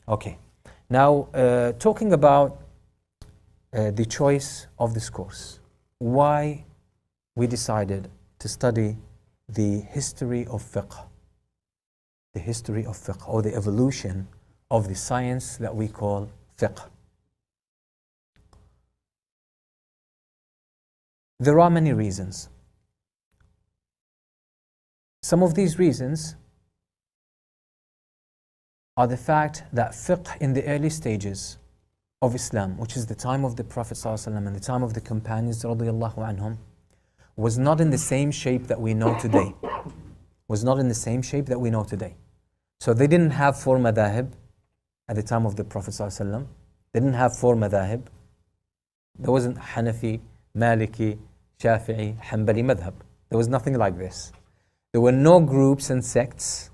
Okay. Now, talking about the choice of this course, why we decided to study the history of fiqh, or the evolution of the science that we call fiqh. There are many reasons. Some of these reasons are the fact that fiqh in the early stages of Islam, which is the time of the Prophet ﷺ and the time of the companions radiallahu anhum, was not in the same shape that we know today. So they didn't have four madhahib at the time of the Prophet ﷺ. They didn't have four madhahib. There wasn't Hanafi, Maliki, Shafi'i, Hanbali madhab. There was nothing like this. There were no groups and sects.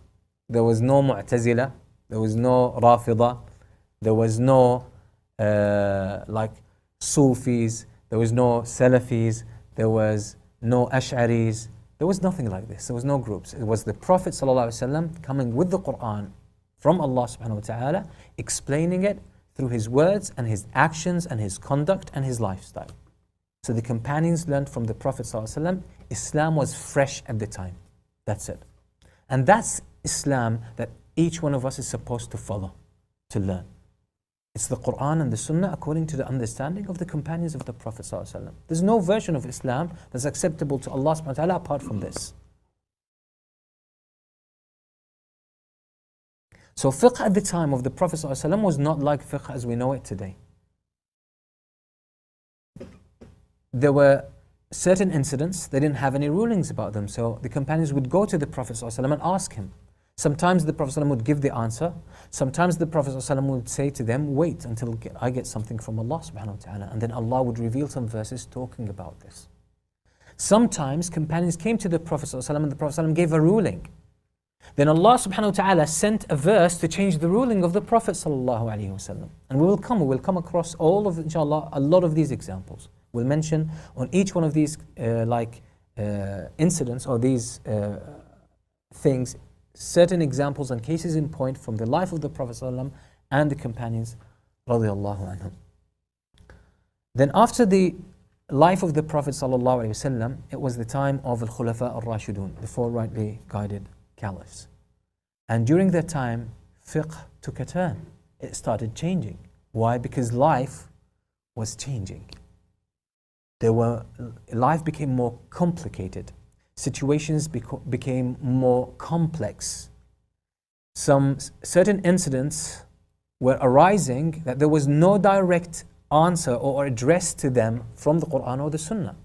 There was no Mu'tazila. There was no Rafida. There was no like Sufis. There was no Salafis. There was no Ash'aris. There was nothing like this. There was no groups. It was the Prophet ﷺ coming with the Quran from Allah subhanahu wa ta'ala, explaining it through his words and his actions and his conduct and his lifestyle. So the companions learned from the Prophet ﷺ. Islam was fresh at the time. That's it. And that's Islam that each one of us is supposed to follow, to learn. It's the Quran and the Sunnah according to the understanding of the companions of the Prophet ﷺ. There's no version of Islam that's acceptable to Allah subhanahu wa ta'ala apart from this. So fiqh at the time of the Prophet ﷺ was not like fiqh as we know it today. There were certain incidents, they didn't have any rulings about them, so the companions would go to the Prophet ﷺ and ask him. Sometimes the Prophet ﷺ would give the answer. Sometimes the Prophet ﷺ would say to them, wait until I get something from Allah subhanahu wa ta'ala. And then Allah would reveal some verses talking about this. Sometimes companions came to the Prophet ﷺ and the Prophet ﷺ gave a ruling. Then Allah subhanahu wa ta'ala sent a verse to change the ruling of the Prophet sallallahu alaihi wasallam. And we will come across all of, inshallah, a lot of these examples. We'll mention on each one of these incidents or these things, certain examples and cases in point from the life of the Prophet ﷺ and the companions radiallahu anhum. Then after the life of the Prophet ﷺ, it was the time of al-Khulafa al-Rashidun, the four rightly guided caliphs. And during that time, fiqh took a turn. It started changing. Why? Because life was changing. Life became more complicated. Situations became more complex. Some certain incidents were arising that there was no direct answer or address to them from the Quran or the Sunnah.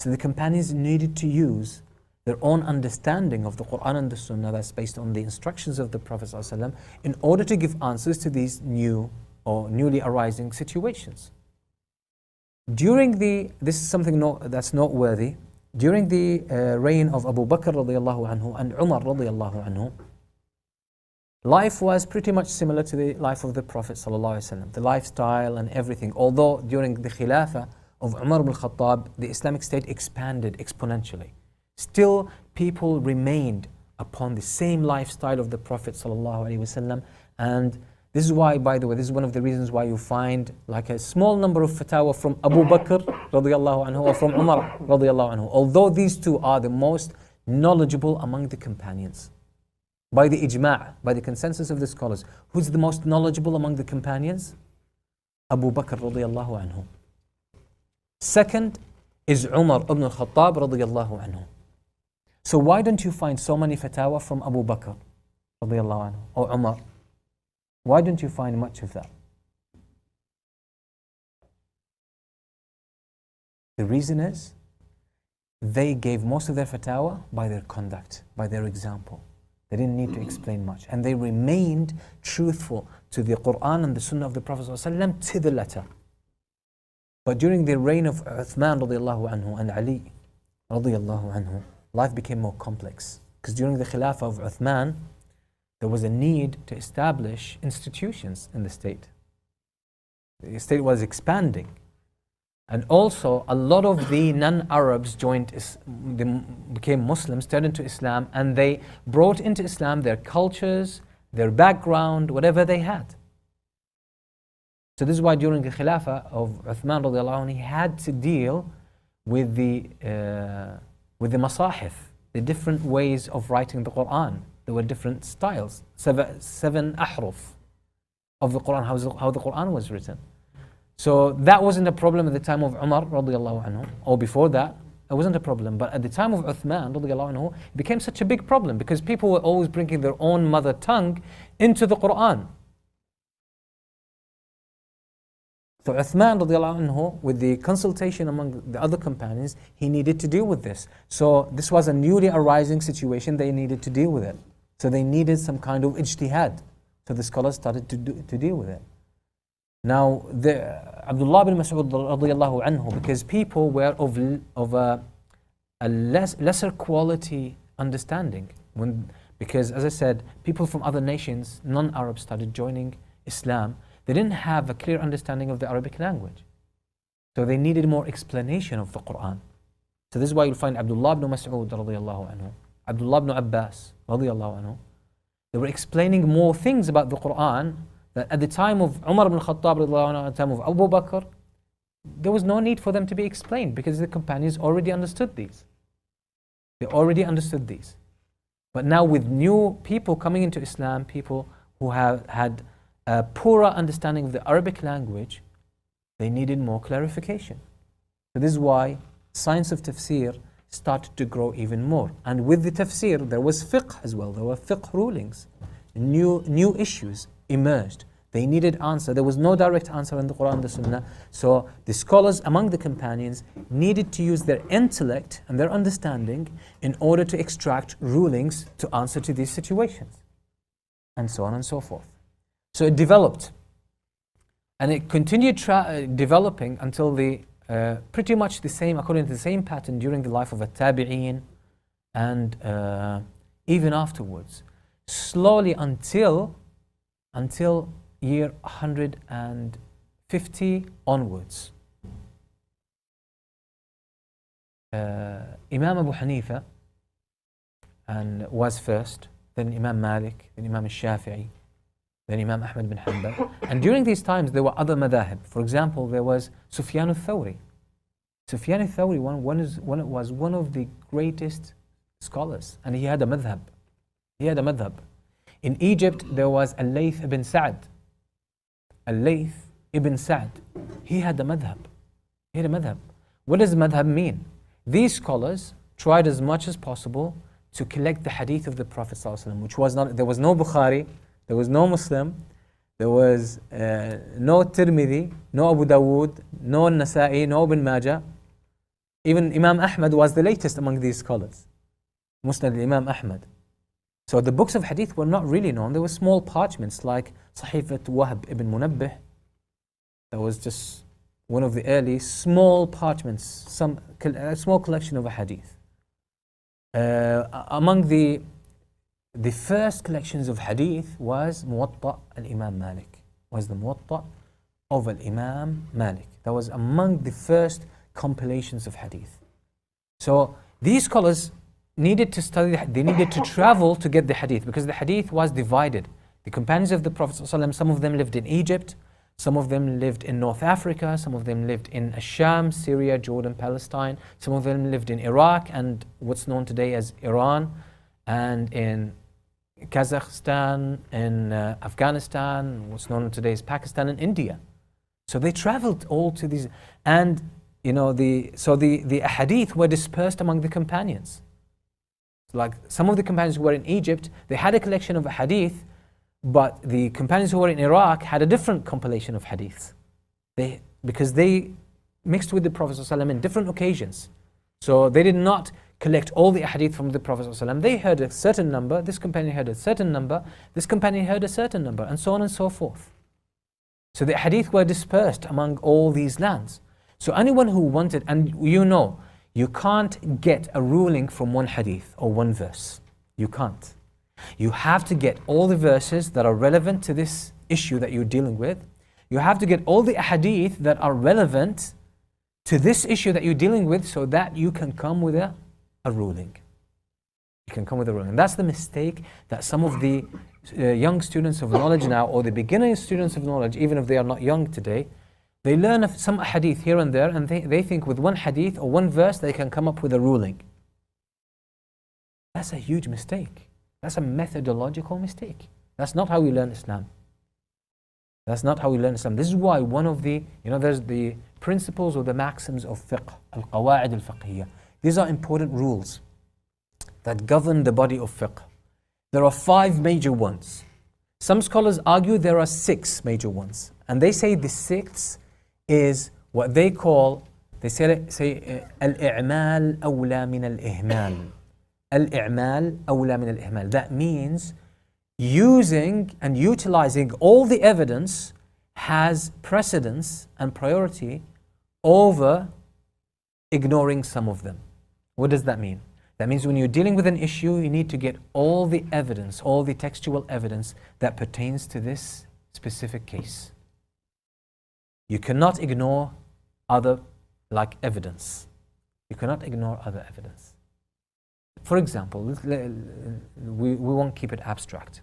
So the companions needed to use their own understanding of the Quran and the Sunnah that's based on the instructions of the Prophet ﷺ in order to give answers to these new or newly arising situations. This is something that's noteworthy. During the reign of Abu Bakr radiallahu anhu and Umar radiallahu anhu, life was pretty much similar to the life of the Prophet sallallahu alaihi wasallam, the lifestyle and everything. Although during the Khilafah of Umar ibn al-Khattab, the Islamic State expanded exponentially. Still, people remained upon the same lifestyle of the Prophet sallallahu alaihi wasallam, and this is why, by the way, this is one of the reasons why you find like a small number of fatwa from Abu Bakr radiallahu anhu or from Umar radiallahu anhu. Although these two are the most knowledgeable among the companions. By the ijma', by the consensus of the scholars, who's the most knowledgeable among the companions? Abu Bakr radiallahu anhu. Second is Umar ibn al-Khattab radiallahu anhu. So why don't you find so many fatwa from Abu Bakr radiallahu anhu or Umar? Why don't you find much of that? The reason is they gave most of their fatwa by their conduct, by their example. They didn't need to explain much. And they remained truthful to the Quran and the Sunnah of the Prophet ﷺ to the letter. But during the reign of Uthman radiallahu anhu and Ali radiallahu anhu, life became more complex. Because during the Khilafah of Uthman, there was a need to establish institutions in the state. The state was expanding. And also, a lot of the non-Arabs became Muslims, turned into Islam, and they brought into Islam their cultures their background, whatever they had. So this is why during the Khilafah of Uthman radiallahu anhu, he had to deal with the masahif, the different ways of writing the Quran. There were different styles, seven ahruf of the Quran, how the Quran was written. So that wasn't a problem at the time of Umar radiallahu anhu, or before that, it wasn't a problem. But at the time of Uthman radiallahu anhu, it became such a big problem because people were always bringing their own mother tongue into the Quran. So Uthman radiallahu anhu, with the consultation among the other companions, he needed to deal with this. So this was a newly arising situation, they needed to deal with it. So they needed some kind of ijtihad. So the scholars started to deal with it. Now, Abdullah bin Mas'ud radiallahu anhu, because people were of a lesser quality understanding. Because as I said, people from other nations, non-Arabs, started joining Islam. They didn't have a clear understanding of the Arabic language. So they needed more explanation of the Quran. So this is why you'll find Abdullah ibn Mas'ud radiallahu anhu, Abdullah ibn Abbas radiallahu anhu, they were explaining more things about the Quran that at the time of Umar ibn Khattab radiallahu anhu, at the time of Abu Bakr, there was no need for them to be explained because the companions already understood these. They already understood these. But now with new people coming into Islam, people who have had a poorer understanding of the Arabic language, they needed more clarification. So this is why science of tafsir started to grow even more. And with the tafsir, there was fiqh as well. There were fiqh rulings. New issues emerged. They needed answer. There was no direct answer in the Quran and the Sunnah. So the scholars among the companions needed to use their intellect and their understanding in order to extract rulings to answer to these situations. And so on and so forth. So it developed. And it continued developing until pretty much the same, according to the same pattern during the life of at-tabi'een and even afterwards. Slowly until year 150 onwards. Imam Abu Hanifa was first, then Imam Malik, then Imam al-Shafi'i, then Imam Ahmad bin Hanbal. And during these times there were other madhahib. For example, there was Sufyan al-Thawri. Sufyan al-Thawri was one of the greatest scholars, and he had a madhab. In Egypt there was Al-Layth ibn Sa'd. Al-Layth ibn Sa'd, he had a madhab. What does madhab mean? These scholars tried as much as possible to collect the hadith of the Prophet ﷺ, which was not, there was no Bukhari, there was no Muslim, there was no Tirmidhi, no Abu Dawood, no Nasa'i, no Ibn Majah. Even Imam Ahmad was the latest among these scholars. Musnad Imam Ahmad. So the books of hadith were not really known. There were small parchments like Sahifat Wahb ibn Munabbih. That was just one of the early small parchments, a small collection of a hadith. Among the first collections of hadith was Muwatta al-Imam Malik. Was the Muwatta of al-Imam Malik. That was among the first compilations of hadith. So these scholars needed to study, they needed to travel to get the hadith because the hadith was divided. The companions of the Prophet ﷺ, some of them lived in Egypt, some of them lived in North Africa, some of them lived in Sham, Syria, Jordan, Palestine, some of them lived in Iraq and what's known today as Iran, and in Kazakhstan, in Afghanistan, what's known today as Pakistan and India. So they traveled all to these, and the hadith were dispersed among the companions. Like some of the companions who were in Egypt, they had a collection of hadith, but the companions who were in Iraq had a different compilation of hadiths. Because they mixed with the Prophet ﷺ in different occasions. So they did not collect all the hadith from the Prophet ﷺ. They heard a certain number, this companion heard a certain number, this companion heard a certain number, and so on and so forth. So the hadith were dispersed among all these lands. So anyone who wanted, and you can't get a ruling from one hadith or one verse. You can't. You have to get all the verses that are relevant to this issue that you're dealing with. You have to get all the hadith that are relevant to this issue that you're dealing with so that you can come with a ruling. You can come with a ruling. And that's the mistake that some of the young students of knowledge now, or the beginning students of knowledge, even if they are not young today, they learn some hadith here and there, and they think with one hadith or one verse they can come up with a ruling. That's a huge mistake. That's a methodological mistake. That's not how we learn Islam. That's not how we learn Islam. This is why one of the, there's the principles or the maxims of fiqh, al-qawa'id al-fiqhiyya. These are important rules that govern the body of fiqh. There are 5 major ones. Some scholars argue there are 6 major ones. And they say the 6th is what they call, they say al-i'mal awla min al-ihmal. Al-i'mal awla min al-ihmal. That means using and utilizing all the evidence has precedence and priority over ignoring some of them. What does that mean? That means when you're dealing with an issue, you need to get all the evidence, all the textual evidence that pertains to this specific case. You cannot ignore other evidence. You cannot ignore other evidence. For example, we won't keep it abstract.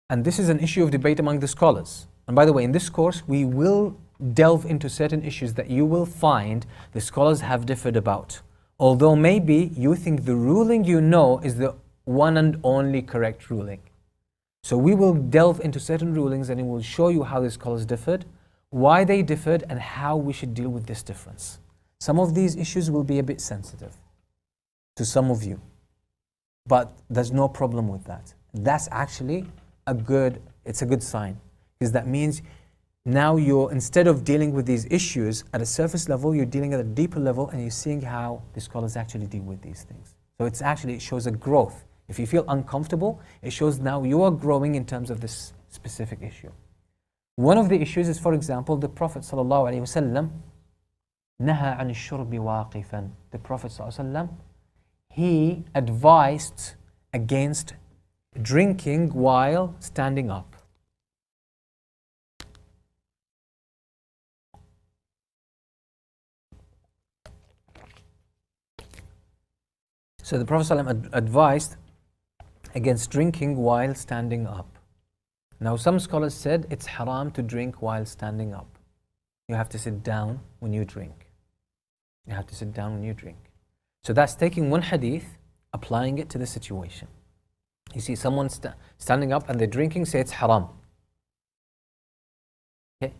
And this is an issue of debate among the scholars. And by the way, in this course, we will delve into certain issues that you will find the scholars have differed about. Although maybe you think the ruling you know is the one and only correct ruling. So we will delve into certain rulings and it will show you how the scholars differed, why they differed, and how we should deal with this difference. Some of these issues will be a bit sensitive to some of you, but there's no problem with that. That's actually it's a good sign, because that means now you're, instead of dealing with these issues at a surface level, you're dealing at a deeper level and you're seeing how the scholars actually deal with these things. So it shows a growth. If you feel uncomfortable, it shows now you are growing in terms of this specific issue. One of the issues is, for example, the Prophet ﷺ نهى عن الشرب واقفا. The Prophet ﷺ, he advised against drinking while standing up. So the Prophet ﷺ advised against drinking while standing up. Now some scholars said it's haram to drink while standing up. You have to sit down when you drink. You have to sit down when you drink. So that's taking one hadith, applying it to the situation. You see someone standing up and they're drinking, say it's haram. Okay.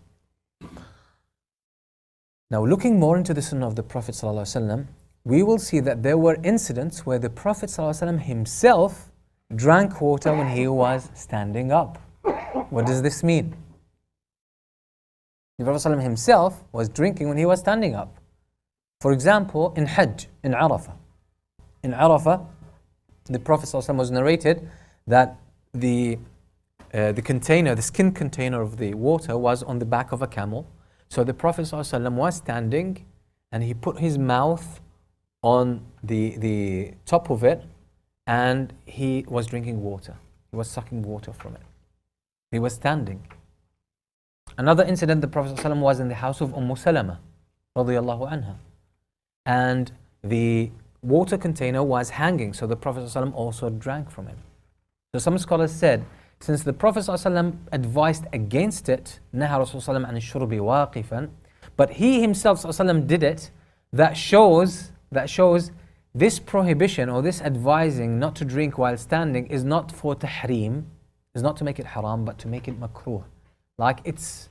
Now looking more into the sunnah of the Prophet ﷺ, we will see that there were incidents where the Prophet ﷺ himself drank water when he was standing up. What does this mean? The Prophet ﷺ himself was drinking when he was standing up. For example, in Hajj, in Arafah. In Arafah, the Prophet ﷺ was narrated that the skin container of the water was on the back of a camel. So the Prophet ﷺ was standing and he put his mouth on the top of it and he was drinking water. He was sucking water from it. He was standing. Another incident, the Prophet ﷺ was in the house of Salama radiyallahu anha, and the water container was hanging, so the Prophet ﷺ also drank from it. So some scholars said, since the Prophet ﷺ advised against it, نهى رسول الله عن الشرب واقفا, but he himself ﷺ did it, that shows this prohibition or this advising not to drink while standing is not for tahreem, is not to make it haram, but to make it makruh. Like it's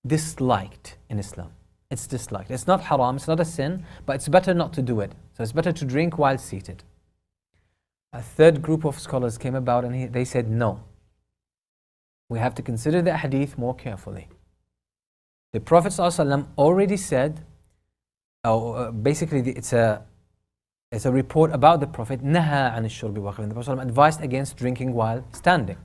disliked in Islam. It's disliked. It's not haram, it's not a sin, but it's better not to do it. So it's better to drink while seated. A third group of scholars came about and they said no. We have to consider the hadith more carefully. The Prophet ﷺ already said, basically it's a report about the Prophet, نهى عن الشرب واقفا. The Prophet ﷺ advised against drinking while standing.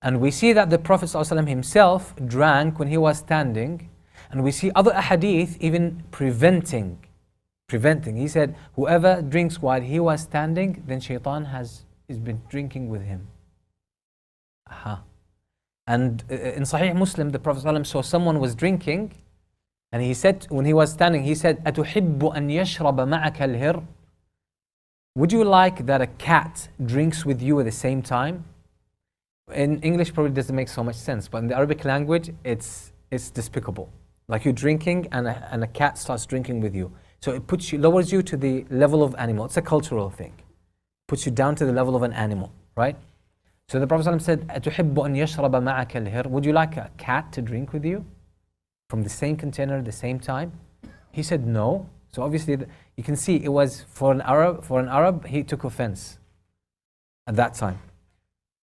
And we see that the Prophet ﷺ himself drank when he was standing. And we see other ahadith even preventing. He said, whoever drinks while he was standing, then shaitan has been drinking with him. And in Sahih Muslim, the Prophet ﷺ saw someone was drinking, and he said, when he was standing, he said, أَتُحِبُّ أَن يَشْرَبَ مَعَكَ الْهِرْ. would you like that a cat drinks with you at the same time? In English probably doesn't make so much sense, but in the Arabic language, it's despicable. Like you're drinking and a cat starts drinking with you. So it lowers you to the level of animal. It's a cultural thing. Puts you down to the level of an animal, right? So the Prophet ﷺ said, أَتُحِبُّ أَنْ يَشْرَبَ مَعَكَ الْهِرْ? Would you like a cat to drink with you from the same container at the same time? He said no. So obviously you can see it was for an Arab, he took offense at that time.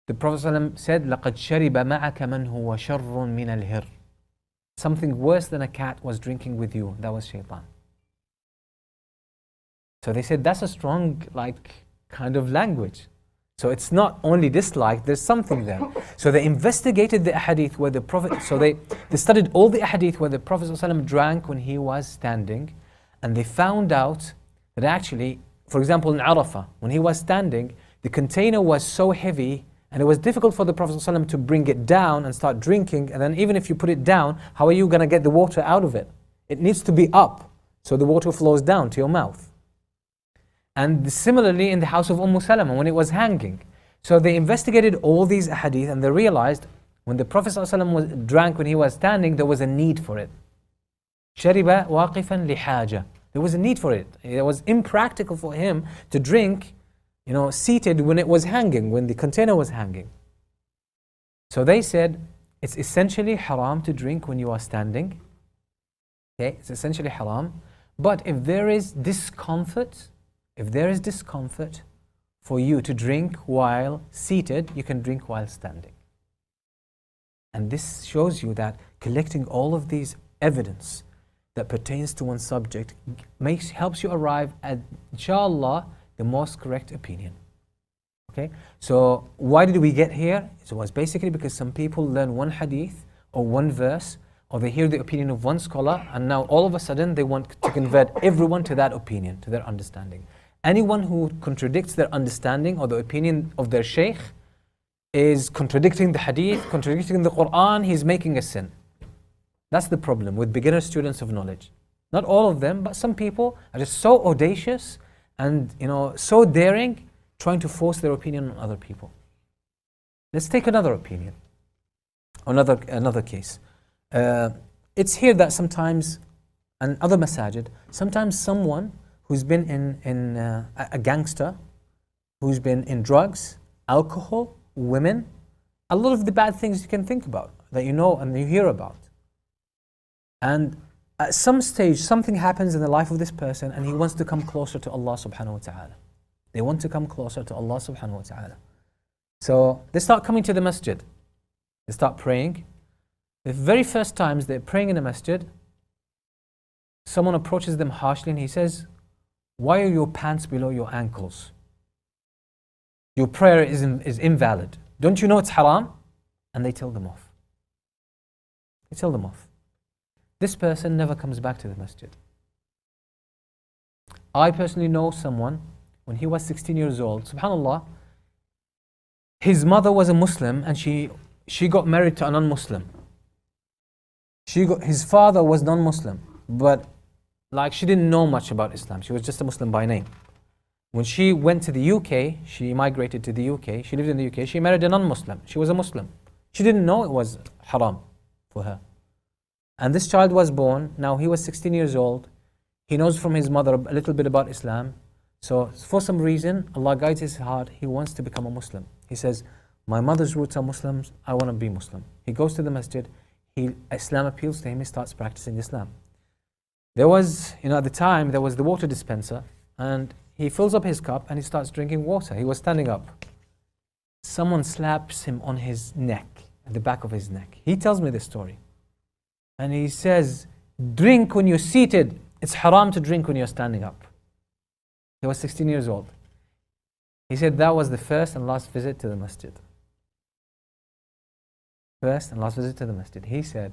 The Prophet ﷺ said, لَقَدْ شَرِبَ مَعَكَ مَنْ هُوَ شَرٌّ مِنَ الْهِرْ. Something worse than a cat was drinking with you. That was shaitan. So they said that's a strong kind of language. So it's not only disliked, there's something there. So they investigated the ahadith where the Prophet, so they studied all the ahadith where the Prophet ﷺ drank when he was standing, and they found out that actually, for example in Arafah, when he was standing, the container was so heavy and it was difficult for the Prophet ﷺ to bring it down and start drinking, and then even if you put it down, how are you going to get the water out of it? It needs to be up, so the water flows down to your mouth. And similarly in the house of Salama when it was hanging. So they investigated all these ahadith and they realized when the Prophet ﷺ drank when he was standing, there was a need for it. شَرِبَ وَاقِفًا لِحَاجَةٍ. There was a need for it. It was impractical for him to drink, seated when it was hanging, when the container was hanging. So they said, it's essentially haram to drink when you are standing. Okay, it's essentially haram. But if there is discomfort for you to drink while seated, you can drink while standing. And this shows you that collecting all of these evidence that pertains to one subject helps you arrive at, inshallah, the most correct opinion. Okay? So why did we get here? It was basically because some people learn one hadith or one verse, or they hear the opinion of one scholar, and now all of a sudden they want to convert everyone to that opinion, to their understanding. Anyone who contradicts their understanding or the opinion of their shaykh is contradicting the hadith, contradicting the Quran, he's making a sin. That's the problem with beginner students of knowledge. Not all of them, but some people are just so audacious and so daring, trying to force their opinion on other people. Let's take another opinion, another case. It's here that sometimes, and other masajid, sometimes someone who's been in a gangster, who's been in drugs, alcohol, women, a lot of the bad things you can think about, that you know and you hear about. And at some stage, something happens in the life of this person and he wants to come closer to Allah subhanahu wa ta'ala. They want to come closer to Allah subhanahu wa ta'ala. So they start coming to the masjid. They start praying. The very first times they're praying in the masjid, someone approaches them harshly and he says, "Why are your pants below your ankles? Your prayer is invalid. Don't you know it's haram?" And they tell them off. They tell them off. This person never comes back to the masjid. I personally know someone, when he was 16 years old, subhanAllah, his mother was a Muslim and she got married to a non-Muslim. His father was non-Muslim, but she didn't know much about Islam. She was just a Muslim by name. When she went to the UK, she migrated to the UK, she lived in the UK, she married a non-Muslim. She was a Muslim. She didn't know it was haram for her. And this child was born, now he was 16 years old. He knows from his mother a little bit about Islam. So for some reason, Allah guides his heart, he wants to become a Muslim. He says, my mother's roots are Muslims, I want to be Muslim. He goes to the masjid, Islam appeals to him, he starts practicing Islam. There was, at the time, there was the water dispenser, and he fills up his cup and he starts drinking water. He was standing up. Someone slaps him on his neck, at the back of his neck. He tells me this story. And he says, drink when you're seated. It's haram to drink when you're standing up. He was 16 years old. He said that was the first and last visit to the masjid. First and last visit to the masjid. He said,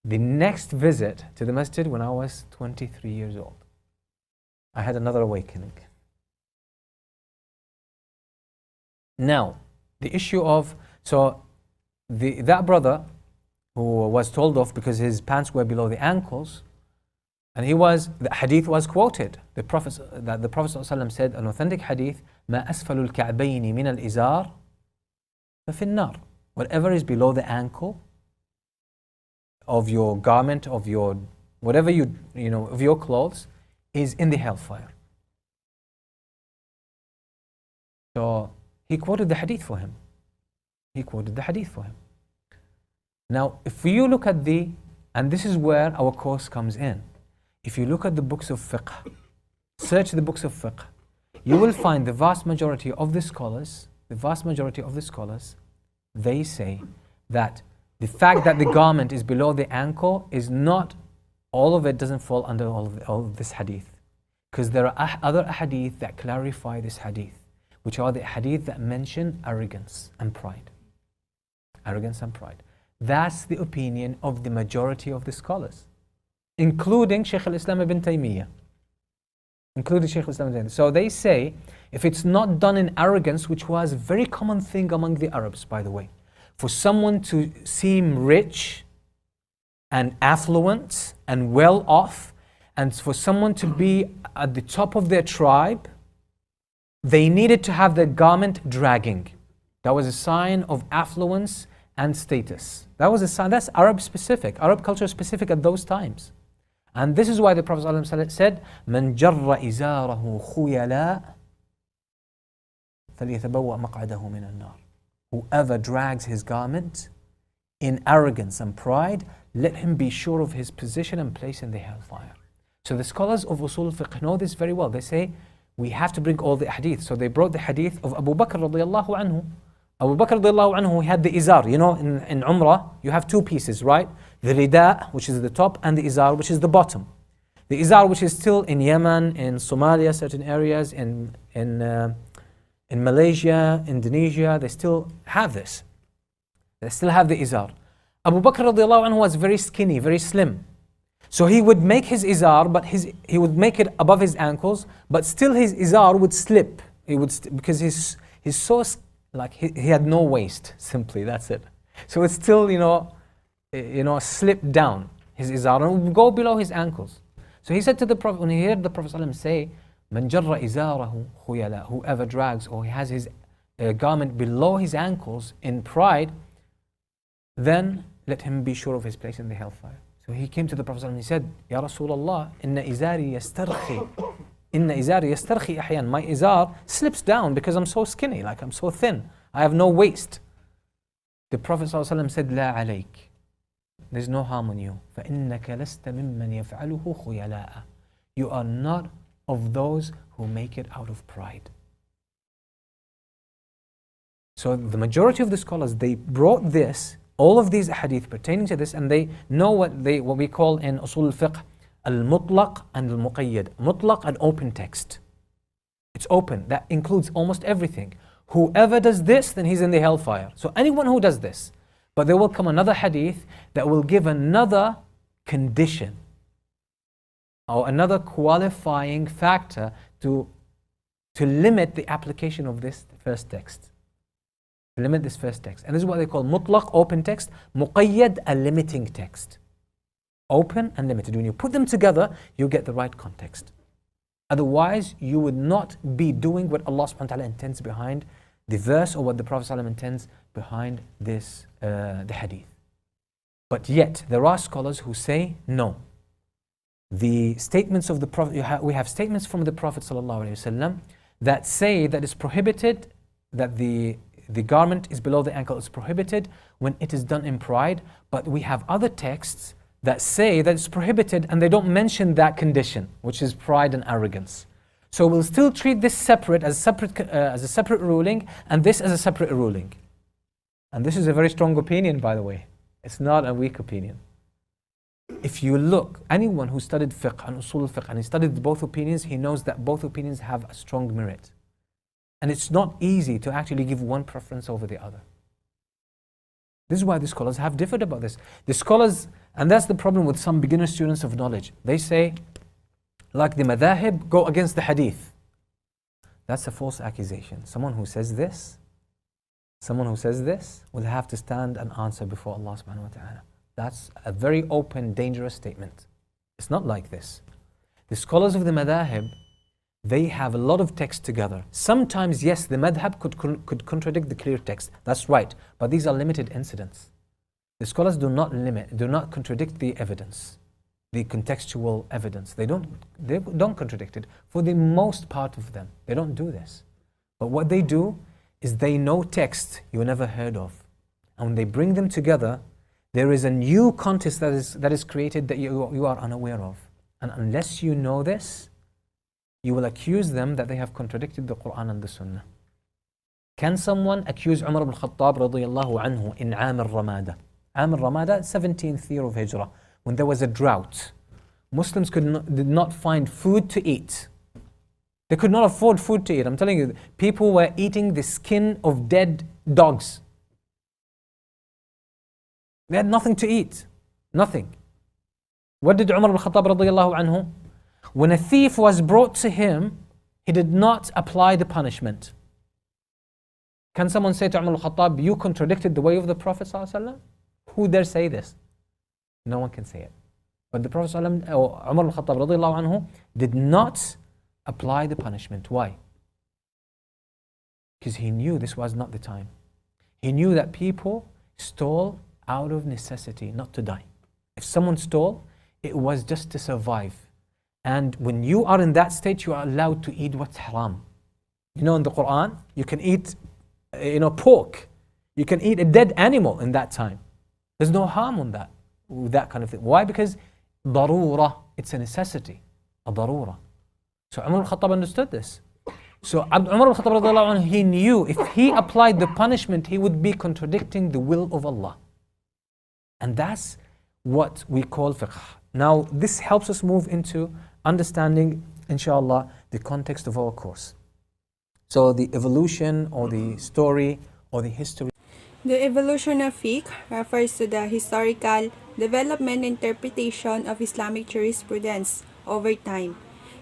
the next visit to the masjid when I was 23 years old, I had another awakening. Now, the issue of, that brother who was told off because his pants were below the ankles, And the hadith was quoted. The Prophet ﷺ said, an authentic hadith, ما أسفل الكعبين من الإزار ففي النار. Whatever is below the ankle of your garment, of your whatever of your clothes, is in the hellfire. So he quoted the hadith for him. Now, if you look at and this is where our course comes in. If you look at the books of fiqh, search the books of fiqh, you will find the vast majority of the scholars, they say that the fact that the garment is below the ankle is not, all of it doesn't fall under all of this hadith. Because there are other hadith that clarify this hadith, which are the hadith that mention arrogance and pride. That's the opinion of the majority of the scholars, including Shaykh al-Islam ibn Taymiyyah. So they say, if it's not done in arrogance, which was a very common thing among the Arabs, by the way, for someone to seem rich and affluent and well off, and for someone to be at the top of their tribe, they needed to have their garment dragging. That was a sign of affluence and status. That was a sign, that's Arab specific, Arab culture specific at those times. And this is why the Prophet ﷺ said, مَنْ جَرَّ إِزَارَهُ خُيَلَاء فَلْيَتَبَوَّأْ مَقْعَدَهُ مِنَ النَّارِ. Whoever drags his garment in arrogance and pride, let him be sure of his position and place in the hellfire. So the scholars of Usul al-Fiqh know this very well. They say, we have to bring all the hadith. So they brought the hadith of Abu Bakr radiallahu anhu. Abu Bakr radiallahu anhu, he had the izar. You know, in Umrah, you have two pieces, right? The rida, which is the top, and the izar, which is the bottom. The izar, which is still in Yemen, in Somalia, certain areas, in Malaysia, Indonesia, they still have this. They still have the izar. Abu Bakr radiallahu anhu was very skinny, very slim. So he would make his izar, but he would make it above his ankles, but still his izar would slip. Because he's so, like he had no waist, simply, that's it. So it's still, slipped down, his izar, and would go below his ankles. So he said to the Prophet, when he heard the Prophet ﷺ say, مَنْ جَرَّ إِزَارَهُ خُيَلَا, whoever drags or he has his garment below his ankles in pride, then let him be sure of his place in the hellfire. So he came to the Prophet and he said, Ya Rasulullah, inna izari yastarkhi ahyan. My izar slips down because I'm so skinny, like I'm so thin. I have no waist. The Prophet said, La alayk. There's no harm on you. فَإِنَّكَ لَسْتَ مِمَّنْ يَفْعَلُهُ خُيَلَاءً. You are not of those who make it out of pride. So the majority of the scholars, they brought this, all of these hadith pertaining to this, and they know what we call in Usul al-Fiqh al-Mutlaq and al-Muqayyad. Mutlaq, an open text. It's open. That includes almost everything. Whoever does this, then he's in the hellfire. So anyone who does this. But there will come another hadith that will give another condition or another qualifying factor to limit the application of this first text. Limit this first text. And this is what they call mutlaq, open text, muqayyad, a limiting text. Open and limited. When you put them together, you get the right context. Otherwise, you would not be doing what Allah subhanahu wa ta'ala intends behind the verse or what the Prophet ﷺ intends behind this, the hadith. But yet, there are scholars who say, no. The statements of the Prophet, we have statements from the Prophet ﷺ that say that it's prohibited, that the garment is below the ankle is prohibited when it is done in pride. But we have other texts that say that it's prohibited and they don't mention that condition, which is pride and arrogance. So we'll still treat this separate, as a separate ruling, and this as a separate ruling. And this is a very strong opinion, by the way. It's not a weak opinion. If you look, anyone who studied fiqh and usul al-fiqh and he studied both opinions, he knows that both opinions have a strong merit. And it's not easy to actually give one preference over the other. This is why the scholars have differed about this. The scholars, and that's the problem with some beginner students of knowledge. They say, like the madhahib, go against the hadith. That's a false accusation. Someone who says this will have to stand and answer before Allah subhanahu wa ta'ala. That's a very open, dangerous statement. It's not like this. The scholars of the madhahib, they have a lot of text together. Sometimes, yes, the madhab could contradict the clear text. That's right. But these are limited incidents. The scholars do not contradict the evidence, the contextual evidence. They don't contradict it. For the most part of them, they don't do this. But what they do is they know text you never heard of. And when they bring them together, there is a new context that is created that you are unaware of. And unless you know this, you will accuse them that they have contradicted the Quran and the Sunnah. Can someone accuse Umar ibn Khattab radiyallahu anhu in Am al-Ramada? Am al-Ramada, 17th year of Hijrah, when there was a drought. Muslims did not find food to eat. They could not afford food to eat. I'm telling you, people were eating the skin of dead dogs. They had nothing to eat. Nothing. What did Umar ibn Khattab radiyallahu anhu? When a thief was brought to him, he did not apply the punishment. Can someone say to Umar ibn Khattab, you contradicted the way of the Prophet sallallahu alaihi wasallam? Who dare say this? No one can say it. But the Prophet sallallahu alaihi wasallam, or Umar ibn Khattab radiyallahu anhu, did not apply the punishment. Why? Because he knew this was not the time. He knew that people stole out of necessity, not to die. If someone stole, it was just to survive. And when you are in that state, you are allowed to eat what's haram. You know, in the Quran, you can eat, pork. You can eat a dead animal in that time. There's no harm on that kind of thing. Why? Because darura, it's a necessity, a darura. So Umar al-Khattab understood this. So Umar al-Khattab radiallahu anhu, he knew if he applied the punishment, he would be contradicting the will of Allah. And that's what we call fiqh. Now, this helps us move into understanding, inshallah, the context of our course. So the evolution or the story or the history. The evolution of fiqh refers to the historical development and interpretation of Islamic jurisprudence over time.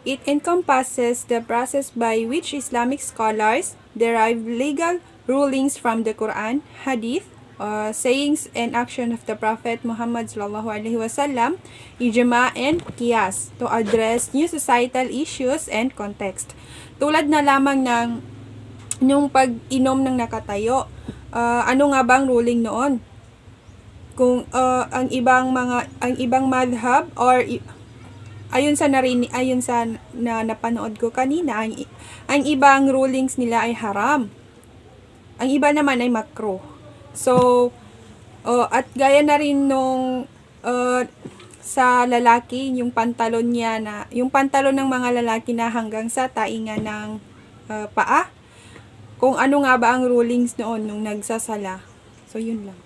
It encompasses the process by which Islamic scholars derive legal rulings from the Quran, Hadith, sayings and action of the Prophet Muhammad sallallahu alaihi wasallam, ijma and qiyas to address new societal issues and context. Tulad na lamang ng yung pag-inom ng nakatayo. Ano nga bang ruling noon? Kung ang ibang madhab or ayon sa napanood ko kanina, ang ibang rulings nila ay haram. Ang iba naman ay makruh. So, at gaya na rin nung sa lalaki, yung pantalon ng mga lalaki na hanggang sa tainga ng paa. Kung ano nga ba ang rulings noon nung nagsasala. So, yun lang.